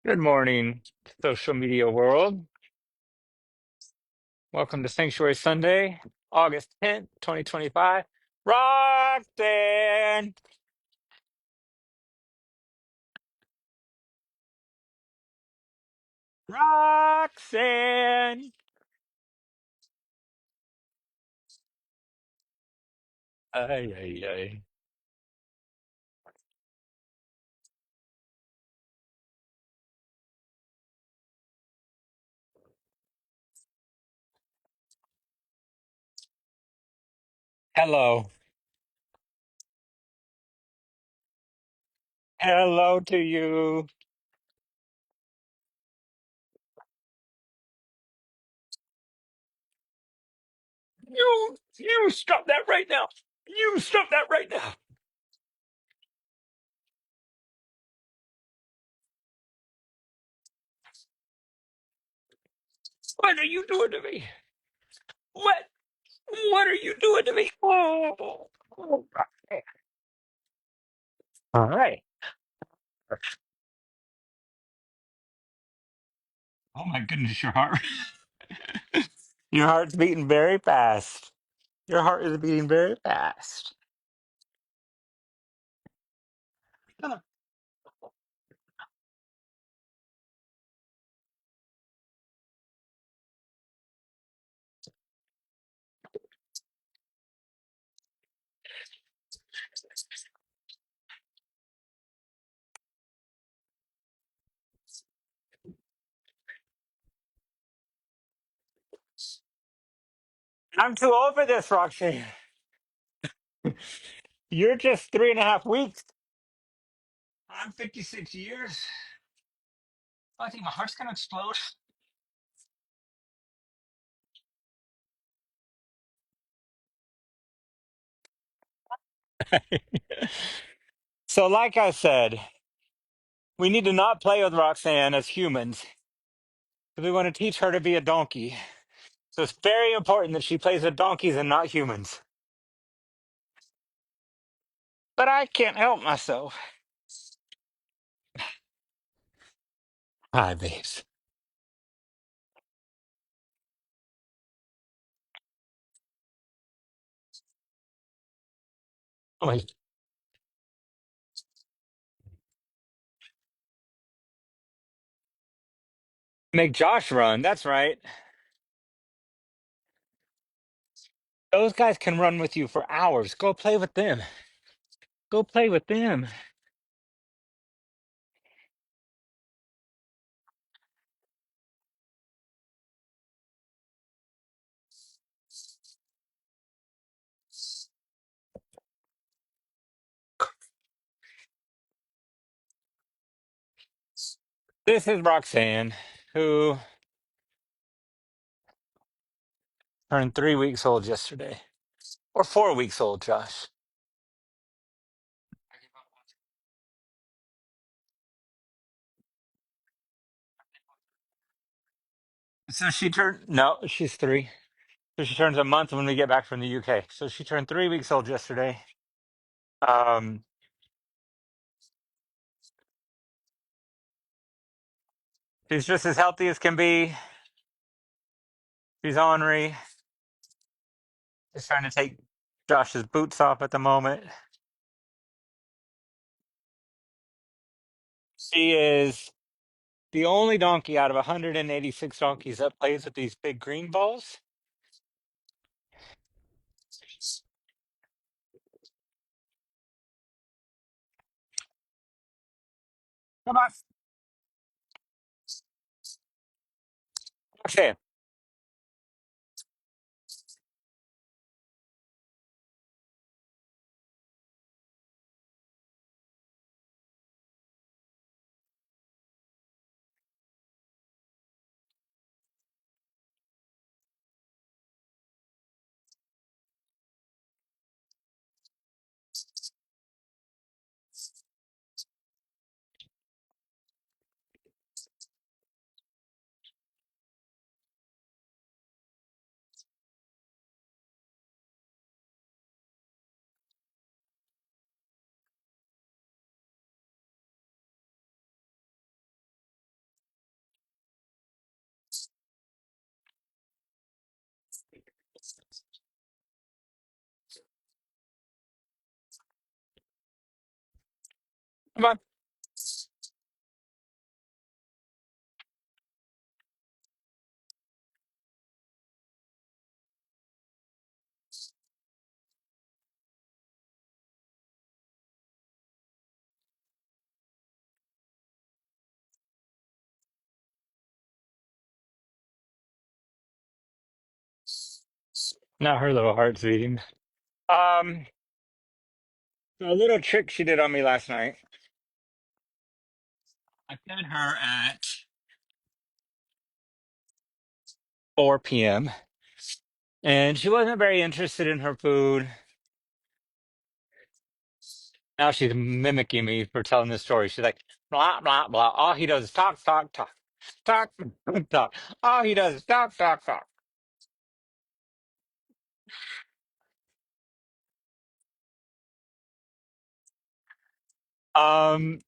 Good morning, social media world. Welcome to Sanctuary Sunday, August 10th, 2025. Roxanne! Roxanne! Ay, ay, ay. Hello. Hello to you. You stop that right now. You stop that right now. What are you doing to me? What? What are you doing to me? Oh, Roxanne. All right. Oh my goodness, your heart. Your heart's beating very fast. Your heart is beating very fast. I'm too old for this, Roxy. You're just 3.5 weeks. I'm 56 years. I think my heart's gonna explode. So, like I said, we need to not play with Roxanne as humans because we want to teach her to be a donkey. So, it's very important that she plays with donkeys and not humans. But I can't help myself. Hi, babes. Oh, wait. Make Josh run. That's right. Those guys can run with you for hours. Go play with them. Go play with them. This is Roxanne, who turned 3 weeks old yesterday. Or 4 weeks old, Josh. So she turned, no, she's 3. So she turns a month when we get back from the UK. So she turned 3 weeks old yesterday. Um, she's just as healthy as can be. She's ornery. Just trying to take Josh's boots off at the moment. She is the only donkey out of 186 donkeys that plays with these big green balls. Come on. Okay. Come on. Now her little heart's beating. Um, a little trick she did on me last night. I fed her at 4 p.m. and she wasn't very interested in her food. Now she's mimicking me for telling this story. She's like, blah, blah, blah. All he does is talk, talk, talk, talk, talk. All he does is talk, talk, talk. Um,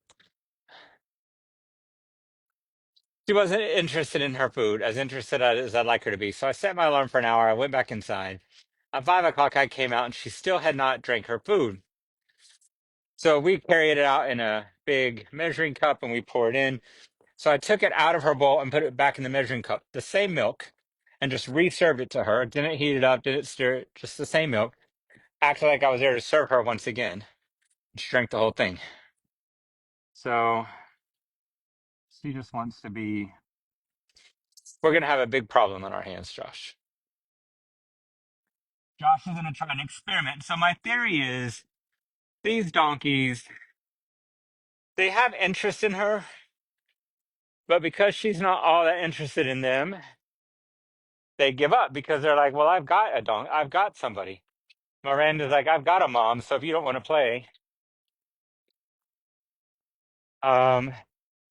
she wasn't interested in her food, as interested as I'd like her to be. So I set my alarm for an hour. I went back inside. At 5 o'clock, I came out and she still had not drank her food. So we carried it out in a big measuring cup and we poured in. So I took it out of her bowl and put it back in the measuring cup, the same milk, and just reserved it to her. Didn't heat it up, didn't stir it, just the same milk. Acted like I was there to serve her once again. She drank the whole thing. So she just wants to be. We're going to have a big problem on our hands, Josh. Josh is going to try an experiment. So my theory is these donkeys, they have interest in her, but because she's not all that interested in them, they give up because they're like, well, I've got a donkey. I've got somebody. Miranda's like, I've got a mom. So if you don't want to play, um,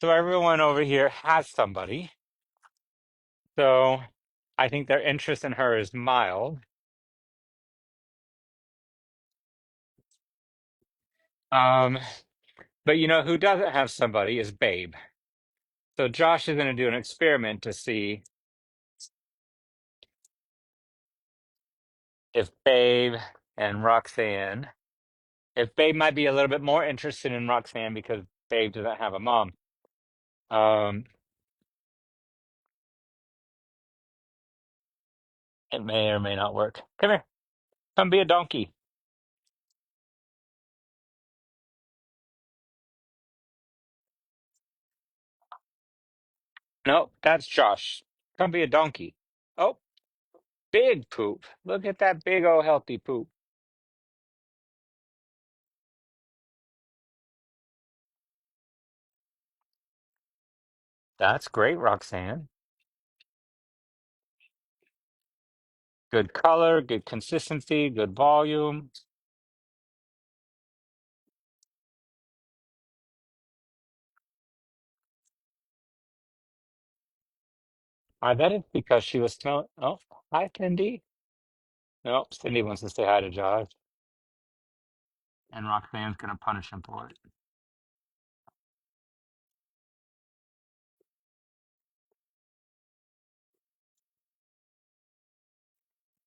so everyone over here has somebody. So I think their interest in her is mild. Um, but you know who doesn't have somebody is Babe. So Josh is going to do an experiment to see if Babe and Roxanne, if Babe might be a little bit more interested in Roxanne because Babe doesn't have a mom. Um, it may or may not work. Come here, come be a donkey. No, that's Josh. Come be a donkey. Oh, big poop. Look at that big old healthy poop. That's great, Roxanne. Good color, good consistency, good volume. I bet it's because she was smelling. Oh, hi, Cindy. No, Cindy wants to say hi to Josh, and Roxanne's gonna punish him for it.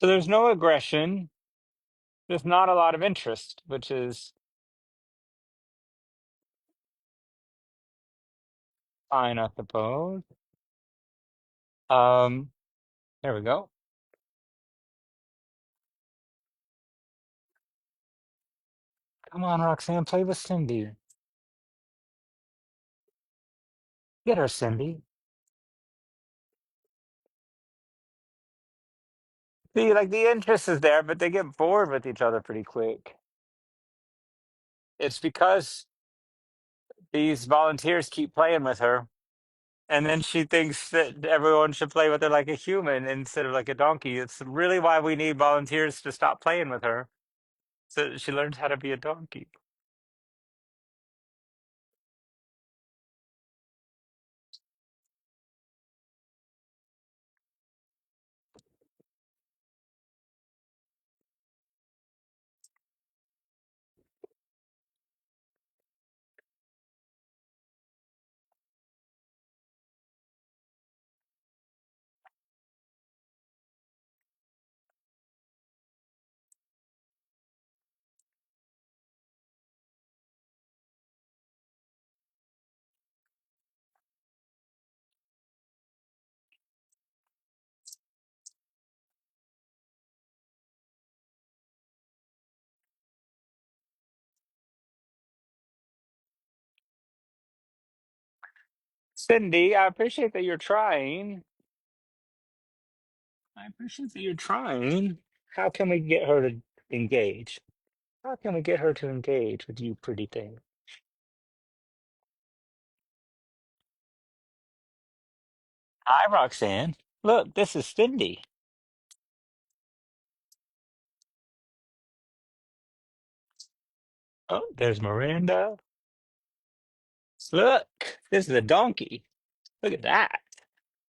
So there's no aggression. There's not a lot of interest, which is fine, I suppose. Um, there we go. Come on, Roxanne, play with Cindy. Get her, Cindy. See, like the interest is there, but they get bored with each other pretty quick. It's because these volunteers keep playing with her, and then she thinks that everyone should play with her like a human instead of like a donkey. It's really why we need volunteers to stop playing with her, so that she learns how to be a donkey. Cindy, I appreciate that you're trying. I appreciate that you're trying. How can we get her to engage? How can we get her to engage with you, pretty thing? Hi, Roxanne. Look, this is Cindy. Oh, there's Miranda. Look, this is a donkey. Look at that.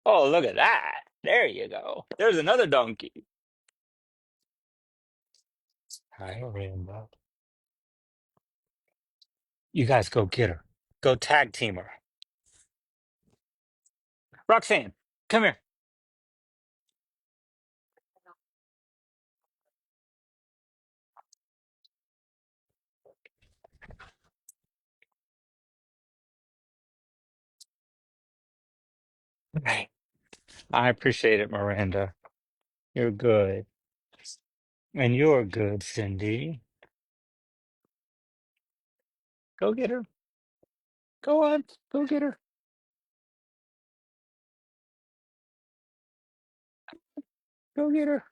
Oh, look at that. There you go. There's another donkey. Hi, Miranda. You guys go get her. Go tag team her. Roxanne, come here. Hey, I appreciate it, Miranda. You're good. And you're good, Cindy. Go get her. Go on. Go get her. Go get her.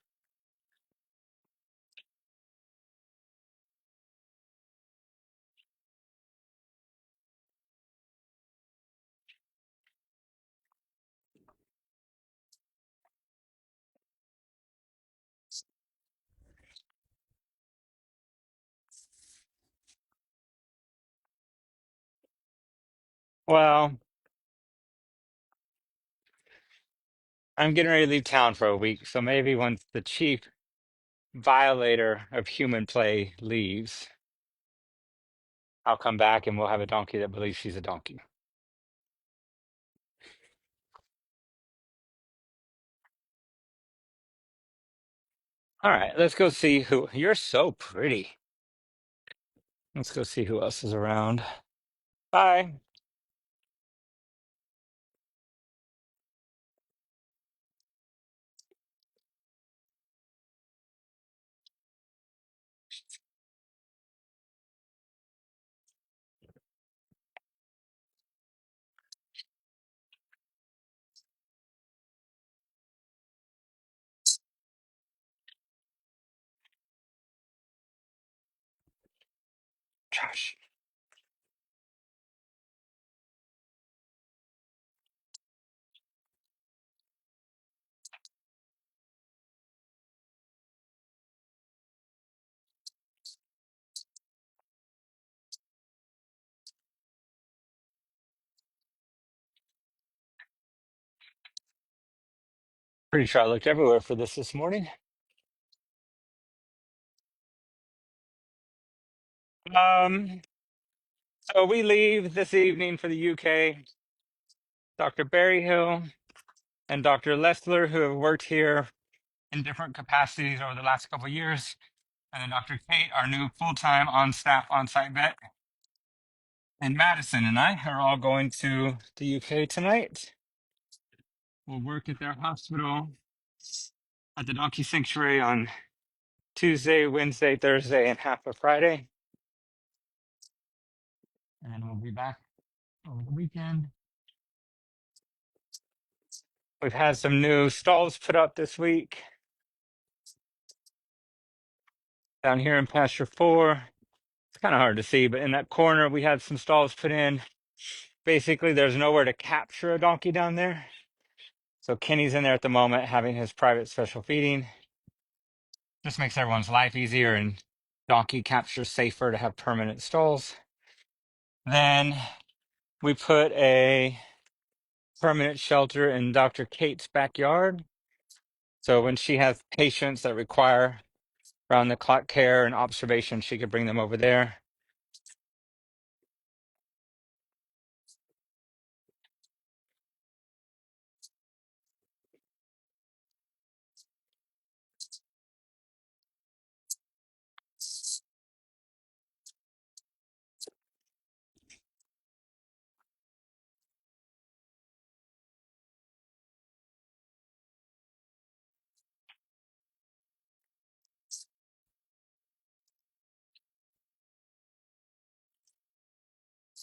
Well, I'm getting ready to leave town for a week, so maybe once the chief violator of human play leaves, I'll come back and we'll have a donkey that believes she's a donkey. All right, let's go see who. You're so pretty. Let's go see who else is around. Bye. Josh. Pretty sure I looked everywhere for this morning. Um, so we leave this evening for the UK. Dr. Berryhill and Dr. Lessler, who have worked here in different capacities over the last couple of years, and then Dr. Kate, our new full-time on-staff on-site vet, and Madison and I are all going to the UK tonight. We'll work at their hospital at the Donkey Sanctuary on Tuesday, Wednesday, Thursday, and half of Friday. And then we'll be back over the weekend. We've had some new stalls put up this week down here in Pasture 4. It's kind of hard to see, but in that corner, we had some stalls put in. Basically, there's nowhere to capture a donkey down there. So Kenny's in there at the moment having his private special feeding. Just makes everyone's life easier and donkey capture safer to have permanent stalls. Then we put a permanent shelter in Dr. Kate's backyard. So when she has patients that require round the clock care and observation, she could bring them over there.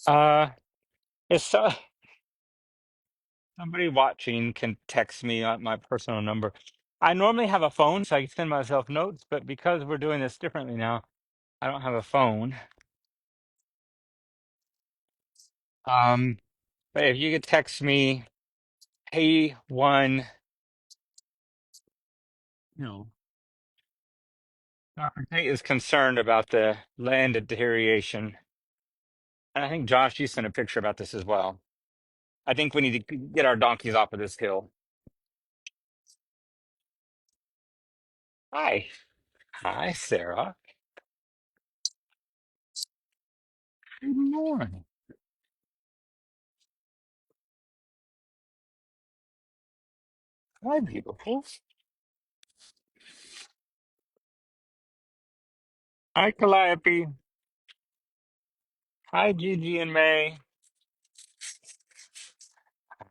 Uh, it's so Somebody watching can text me at my personal number. I normally have a phone, so I can send myself notes, but because we're doing this differently now, I don't have a phone. Um, but if you could text me, hey, one, you know, Dr. Tate is concerned about the land deterioration. And I think, Josh, you sent a picture about this as well. I think we need to get our donkeys off of this hill. Hi. Hi, Sarah. Good morning. Hi, beautiful. Hi, Calliope. Hi, Gigi and May.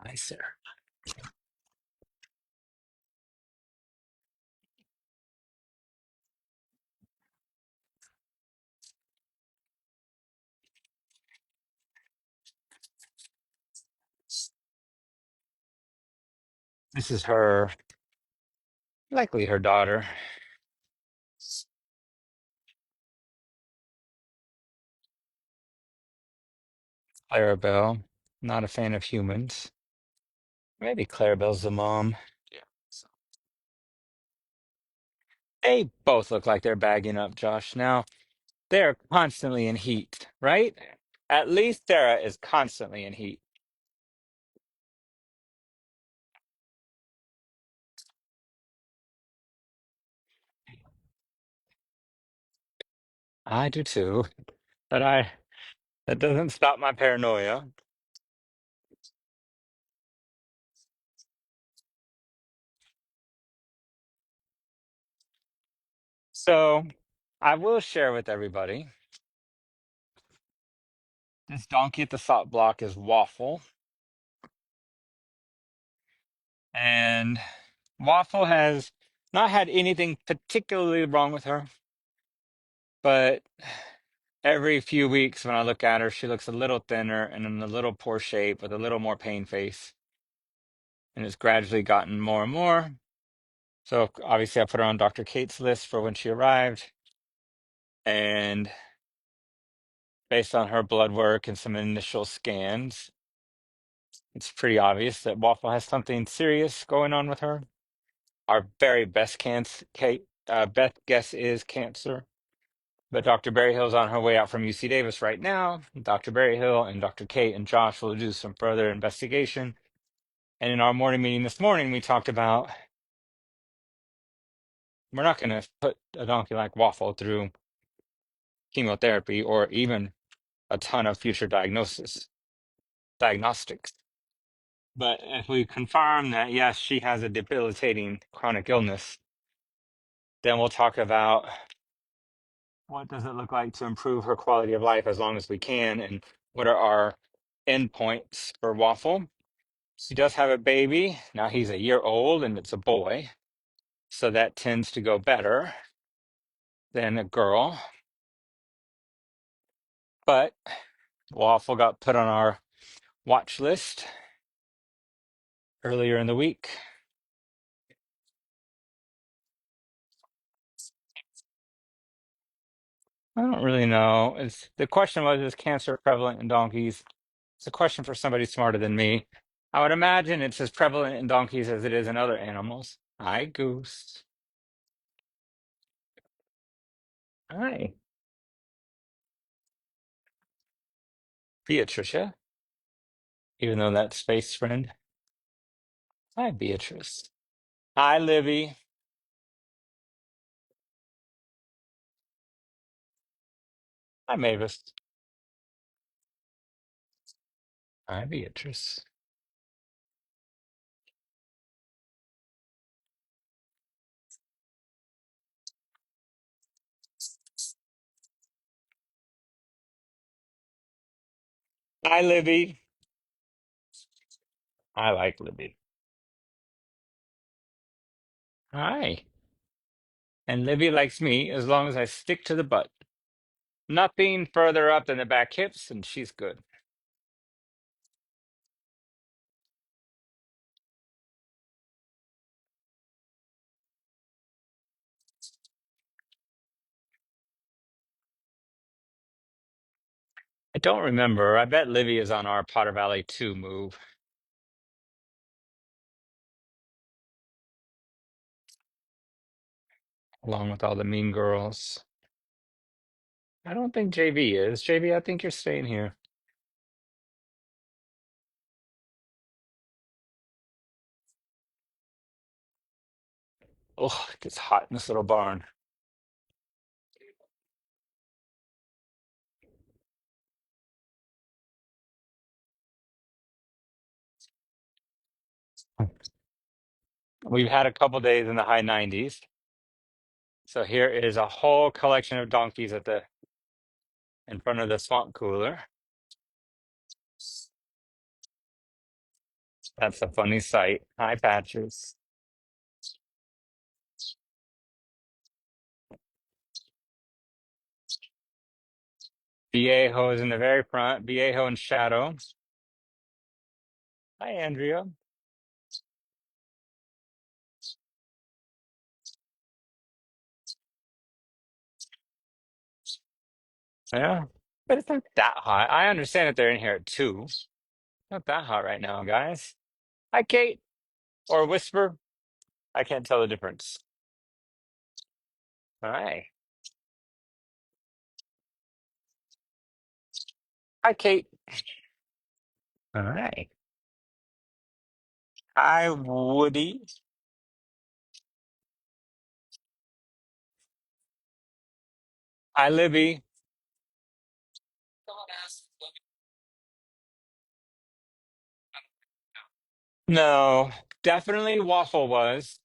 Hi, Sarah. This is her, likely her daughter, Clarabelle. Not a fan of humans. Maybe Clarabelle's the mom. They both look like they're bagging up, Josh. Now, they're constantly in heat, right? At least Sarah is constantly in heat. I do too. But that doesn't stop my paranoia. So I will share with everybody. This donkey at the thought block is Waffle. And Waffle has not had anything particularly wrong with her, but every few weeks when I look at her, she looks a little thinner and in a little poor shape with a little more pain face. And it's gradually gotten more and more. So obviously I put her on Dr. Kate's list for when she arrived. And based on her blood work and some initial scans, it's pretty obvious that Waffle has something serious going on with her. Our very best best guess is cancer. But Dr. Berryhill's on her way out from UC Davis right now. Dr. Berryhill and Dr. Kate and Josh will do some further investigation. And in our morning meeting this morning, we talked about we're not going to put a donkey like Waffle through chemotherapy or even a ton of future diagnostics. But if we confirm that, yes, she has a debilitating chronic illness, then we'll talk about what does it look like to improve her quality of life as long as we can, and what are our endpoints for Waffle. She does have a baby. Now he's a year old and it's a boy. So that tends to go better than a girl. But Waffle got put on our watch list earlier in the week. I don't really know. The question was, is cancer prevalent in donkeys? It's a question for somebody smarter than me. I would imagine it's as prevalent in donkeys as it is in other animals. Hi, Goose. Hi, Beatricia, even though that's space friend. Hi, Beatrice. Hi, Livy. Hi, Mavis. Hi, Beatrice. Hi, Libby. I like Libby. Hi. And Libby likes me as long as I stick to the butt. Nothing further up than the back hips, and she's good. I don't remember. I bet Livy is on our Potter Valley 2 move. Along with all the mean girls. I don't think JV is. JV, I think you're staying here. Oh, it gets hot in this little barn. We've had a couple days in the high 90s. So here is a whole collection of donkeys at the in front of the swamp cooler. That's a funny sight. Hi, Patches. Viejo is in the very front. Viejo in shadow. Hi, Andrea. Yeah, but it's not that hot. I understand that they're in here at 2. Not that hot right now, guys. Hi, Kate. Or Whisper. I can't tell the difference. All right. Hi, Kate. All right. Hi, Woody. Hi, Libby. No, definitely Waffle was.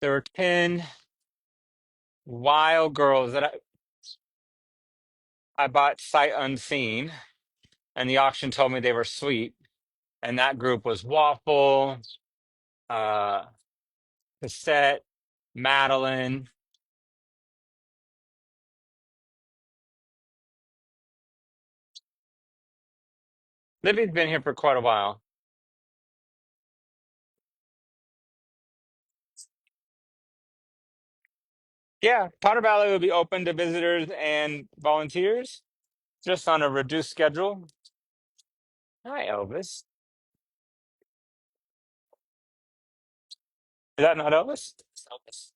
There were 10 wild girls that I bought sight unseen, and the auction told me they were sweet. And that group was Waffle, uh, Cassette, Madeline. Libby's been here for quite a while. Yeah, Potter Valley will be open to visitors and volunteers, just on a reduced schedule. Hi, Elvis. Is that not Elvis? It's Elvis.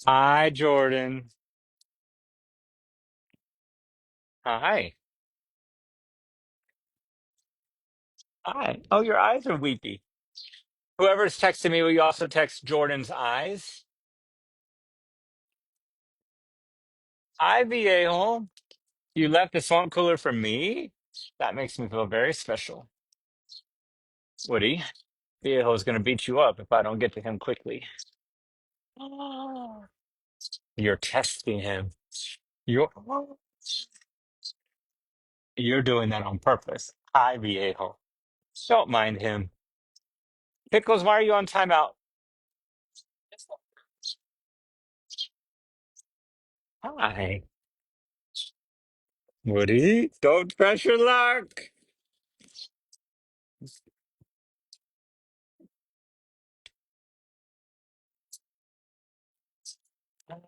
Hi, Jordan. Hi. Hi. Oh, your eyes are weepy. Whoever's texting me, will you also text Jordan's eyes? Hi, Viejo. You left the swamp cooler for me? That makes me feel very special. Woody, Viejo is going to beat you up if I don't get to him quickly. You're testing him. You're, you're doing that on purpose. Hi, Viejo. Don't mind him. Pickles, why are you on timeout? Hi. Woody, don't pressure luck. Hi.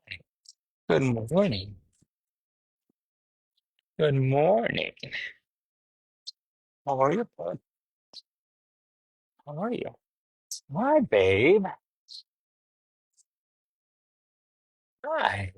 Good morning. Good morning. How are you, bud? How are you? Hi, babe. Hi.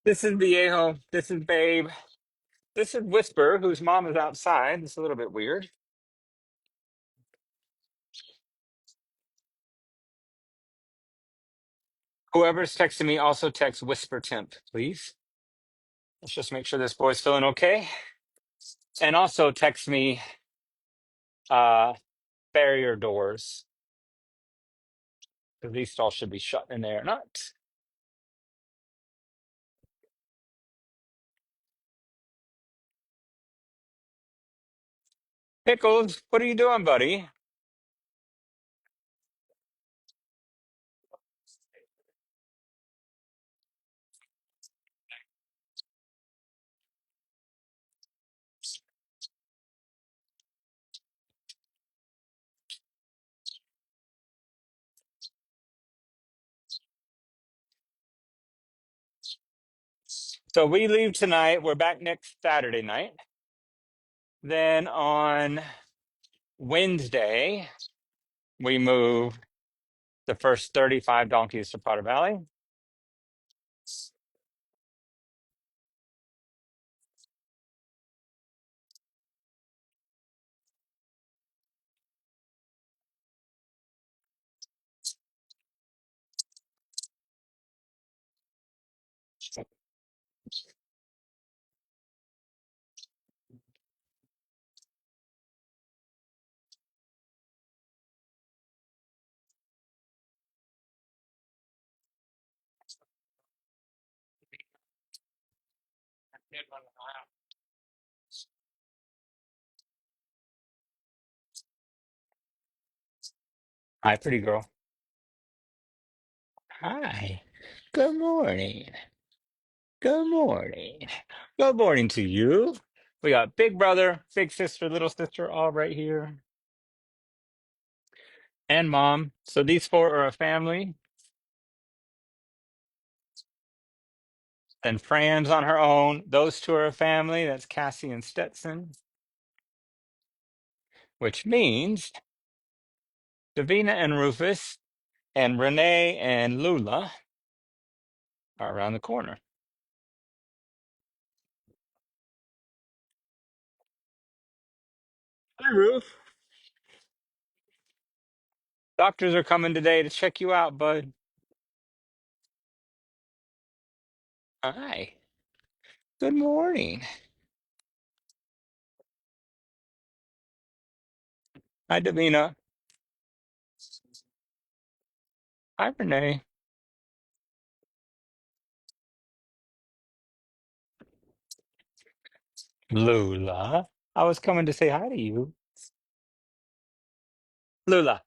This is Viejo. This is Babe. This is Whisper, whose mom is outside. It's a little bit weird. Whoever's texting me also text Whisper Temp, please. Let's just make sure this boy's feeling okay. And also text me uh barrier doors. Because these stalls should be shut and they are not. Pickles, what are you doing, buddy? So we leave tonight. We're back next Saturday night. Then on Wednesday, we move the first 35 donkeys to Potter Valley. Hi, pretty girl. Hi. Good morning. Good morning. Good morning to you. We got big brother, big sister, little sister, all right here, and mom. So these four are a family. Then Fran's on her own. Those two are a family. That's Cassie and Stetson, which means Davina and Rufus and Renee and Lula are around the corner. Hi, Ruf. Doctors are coming today to check you out, bud. Hi. Good morning. Hi, Davina. Hi, Renee. Lula. I was coming to say hi to you. Lula.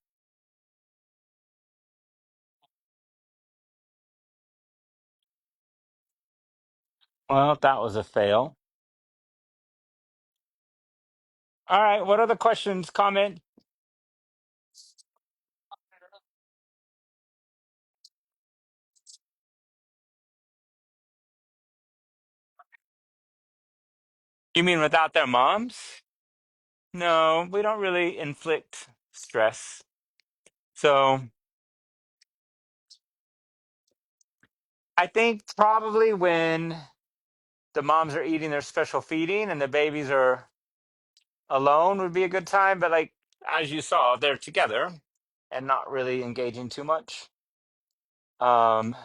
Well, that was a fail. All right. What other questions, comment? You mean without their moms? No, we don't really inflict stress. So I think probably when the moms are eating their special feeding and the babies are alone would be a good time. But like as you saw, they're together and not really engaging too much. Um,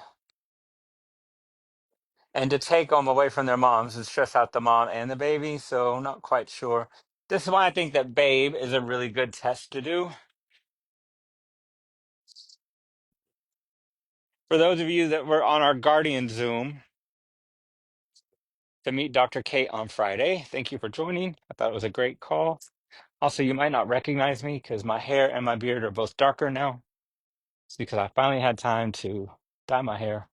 and to take them away from their moms would stress out the mom and the baby. So not quite sure. This is why I think that Babe is a really good test to do. For those of you that were on our Guardian Zoom to meet Dr. Kate on Friday, thank you for joining. I thought it was a great call. Also, you might not recognize me because my hair and my beard are both darker now. It's because I finally had time to dye my hair.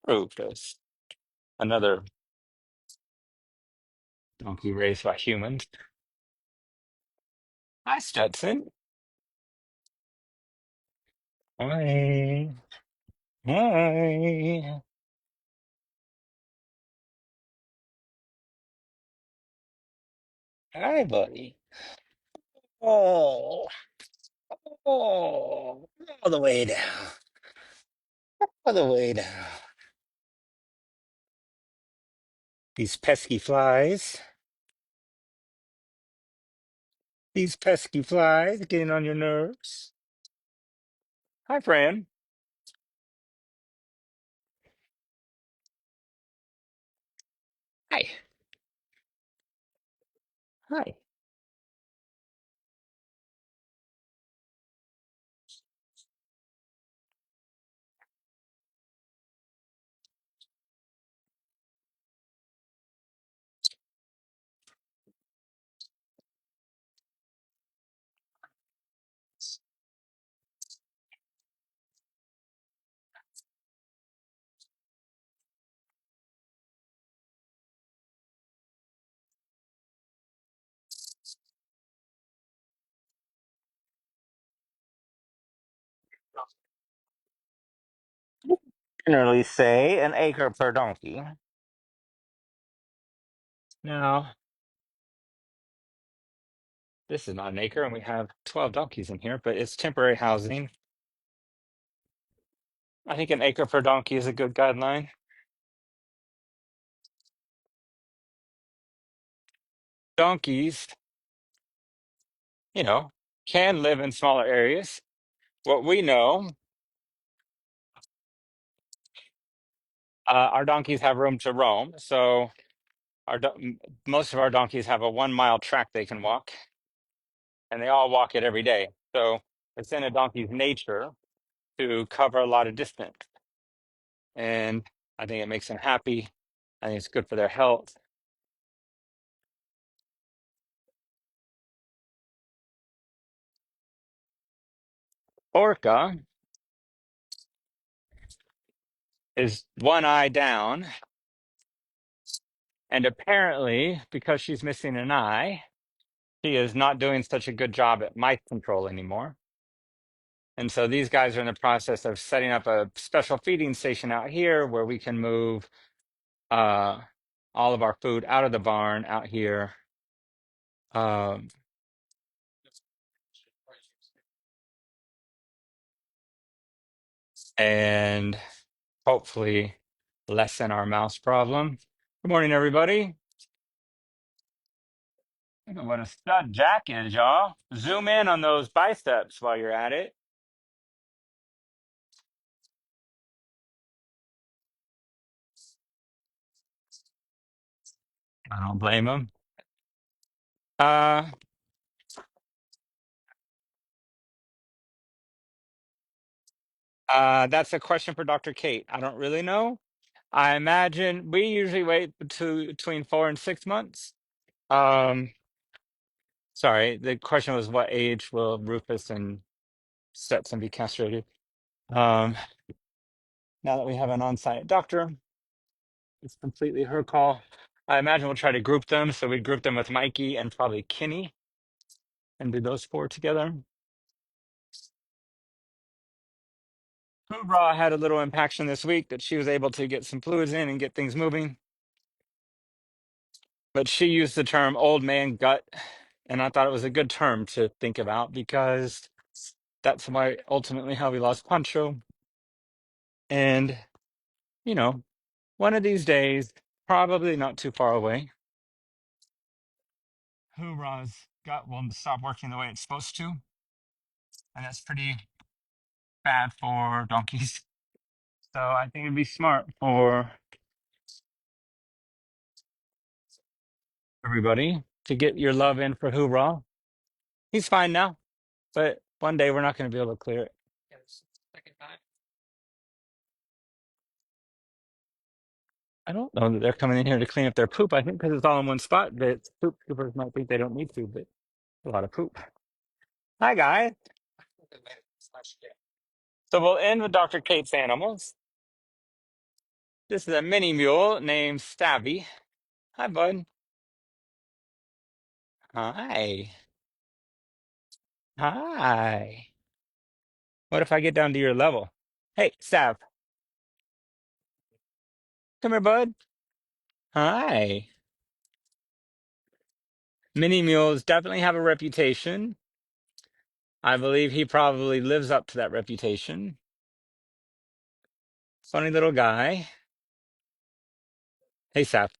Rufus, another donkey raised by humans. Hi, Stetson. Hi. Hi. Hi, buddy. Oh, oh, all the way down. All the way down. These pesky flies. These pesky flies getting on your nerves. Hi, Fran. Hi. Hi. Generally say an acre per donkey. Now, this is not an acre, and we have 12 donkeys in here, but it's temporary housing. I think an acre per donkey is a good guideline. Donkeys, you know, can live in smaller areas. What we know, our donkeys have room to roam. So most of our donkeys have a 1 mile track they can walk, and they all walk it every day. So it's in a donkey's nature to cover a lot of distance. And I think it makes them happy. I think it's good for their health. Orca is one eye down, and apparently, because she's missing an eye, she is not doing such a good job at mice control anymore. And so these guys are in the process of setting up a special feeding station out here where we can move uh, all of our food out of the barn out here. Um, and hopefully lessen our mouse problem. Good morning, everybody. Look at what a stud Jack is, y'all. Zoom in on those biceps while you're at it. I don't blame him. Uh, that's a question for Dr. Kate. I don't really know. I imagine we usually wait between 4 and 6 months. Um, sorry, the question was what age will Rufus and Stetson be castrated? Um, now that we have an on-site doctor, it's completely her call. I imagine we'll try to group them. So we'd group them with Mikey and probably Kenny and do those four together. Hoorah had a little impaction this week that she was able to get some fluids in and get things moving. But she used the term old man gut. And I thought it was a good term to think about because that's why ultimately how we lost Pancho. And, you know, one of these days, probably not too far away, Hoorah's gut will stop working the way it's supposed to. And that's pretty bad for donkeys. So I think it'd be smart for everybody to get your love in for Hoorah. He's fine now, but one day we're not going to be able to clear it. I don't know that they're coming in here to clean up their poop. I think because it's all in one spot, that poop scoopers might think they don't need to, but a lot of poop. Hi, guys. So we'll end with Dr. Kate's animals. This is a mini mule named Stabby. Hi, bud. Hi. Hi. What if I get down to your level? Hey, Stab. Come here, bud. Hi. Mini mules definitely have a reputation. I believe he probably lives up to that reputation. Funny little guy. Hey, Sap.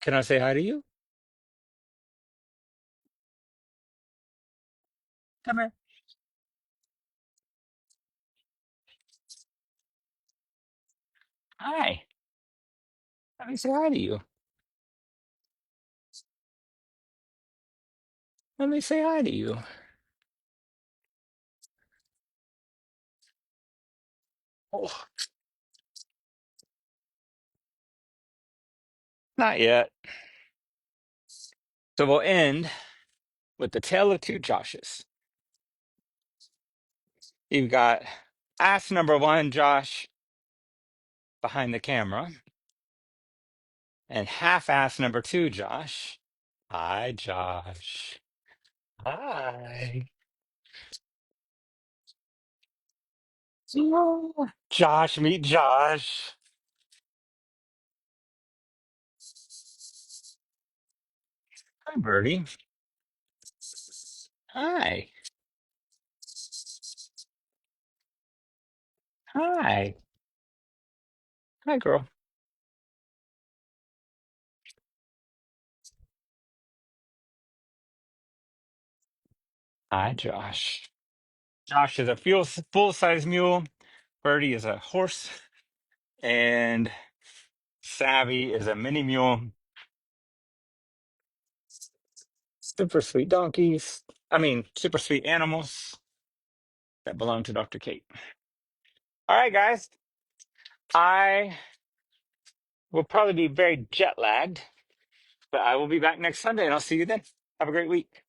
Can I say hi to you? Come here. Hi. Let me say hi to you. Let me say hi to you. Oh, not yet. So we'll end with the tale of two Joshes. You've got ass number one, Josh, behind the camera, and half ass number two, Josh. Hi, Josh. Hi. Josh, meet Josh. Hi, Birdie. Hi. Hi. Hi, girl. Hi, Josh. Josh is a full-size mule. Birdie is a horse. And Savvy is a mini mule. Super sweet donkeys. I mean, super sweet animals that belong to Dr. Kate. All right, guys. I will probably be very jet lagged, but I will be back next Sunday and I'll see you then. Have a great week.